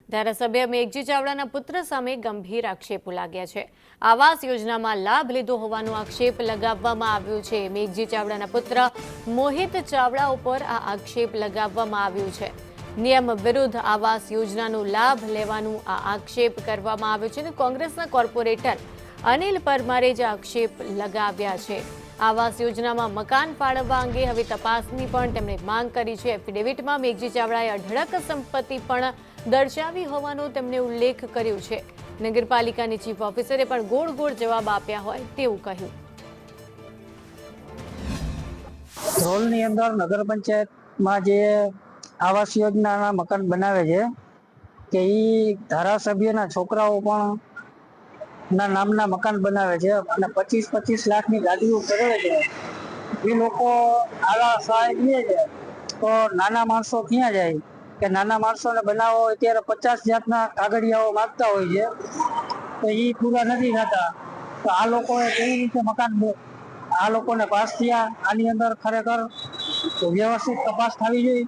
ધારાસભ્ય મેઘજી ચાવડાના પુત્ર સામે ગંભીર આક્ષેપો લાગ્યા છે। આવાસ યોજનામાં લાભ લીધો હોવાનો આક્ષેપ લગાવવામાં આવ્યો છે। મેઘજી ચાવડાના પુત્ર મોહિત ચાવડા ઉપર આ આક્ષેપ લગાવવામાં આવ્યો છે। નિયમ વિરુદ્ધ આવાસ યોજનાનો લાભ લેવાનું આ આક્ષેપ કરવામાં આવ્યો છે અને કોંગ્રેસના કોર્પોરેટર અનિલ પરમારે જ આક્ષેપ લગાવ્યા છે। આવાસ યોજનામાં મકાન ફાળવવા અંગે હવે તપાસની પણ તેમણે માંગ કરી છે। એફિડેવિટમાં મેઘજી ચાવડાએ અઢળક સંપત્તિ પણ દર્શાવી હોવાનો તેમણે ઉલ્લેખ કર્યો છે। નગરપાલિકાની ચીફ ઓફિસરે પણ ગોળ ગોળ જવાબ આપ્યા હોય તેવું કહ્યું। ધ્રોલની અંદર નગર પંચાયતમાં જે આવાસ યોજનાના મકાન બનાવે છે કે એ ધારાસભ્યના છોકરાઓ પણ ના નામના મકાન બનાવે છે અને 25-25 લાખની ગાડીઓ ફેરવે છે। એ લોકો આવા સહાય લે છે તો નાના માણસો ક્યાં જાય કે નાના માણસોને બનાવવા હોય ત્યારે 50 જાતના કાગળિયાઓ માંગતા હોય છે તો એ પૂરા નથી થતા। તો આ લોકોએ કેવી રીતે મકાન આ લોકોને પાસ થયા? આની અંદર ખરેખર વ્યવસ્થિત તપાસ થવી જોઈએ।